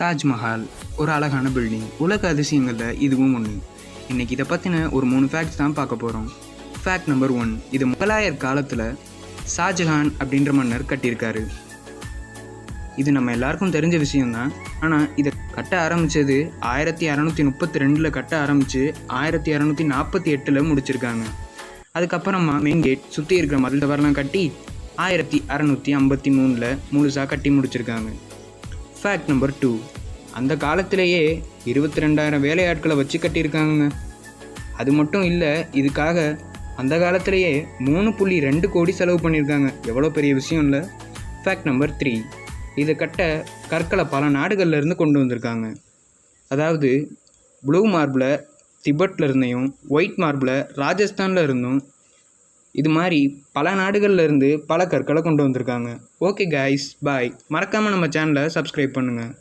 தாஜ்மஹால் ஒரு அழகான பில்டிங். உலக அதிசயங்களில் இதுவும் ஒன்று. இன்றைக்கி இதை பற்றின ஒரு 3 ஃபேக்ட்ஸ் தான் பார்க்க போகிறோம். ஃபேக்ட் நம்பர் 1, இது முகலாயர் காலத்தில் ஷாஜஹான் அப்படின்ற மன்னர் கட்டியிருக்காரு. இது நம்ம எல்லாருக்கும் தெரிஞ்ச விஷயம்தான். ஆனால் இதை கட்ட ஆரம்பித்தது 1632 கட்ட ஆரம்பித்து 1648 முடிச்சிருக்காங்க. அதுக்கப்புறமா மெயின் கேட் சுற்றி இருக்கிற மதில் டவர்லாம் கட்டி 1653 முழுசாக கட்டி முடிச்சிருக்காங்க. ஃபேக்ட் நம்பர் 2, அந்த காலத்திலேயே 22,000 வேலையாட்களை வச்சு கட்டியிருக்காங்க. அது மட்டும் இல்லை, இதுக்காக அந்த காலத்திலேயே 3.2 கோடி செலவு பண்ணியிருக்காங்க. எவ்வளோ பெரிய விஷயம் இல்லை? ஃபேக்ட் நம்பர் 3, இதை கட்ட கற்களை பல நாடுகளில் இருந்து கொண்டு வந்திருக்காங்க. அதாவது ப்ளூ மார்பிளை திபெட்டில் இருந்தையும், ஒயிட் மார்பிளை ராஜஸ்தானில் இருந்தும், இது மாதிரி பல நாடுகளில் இருந்து பல கற்களை கொண்டு வந்திருக்காங்க. ஓகே கைஸ், பாய். மறக்காமல் நம்ம சேனலை சப்ஸ்கிரைப் பண்ணுங்கள்.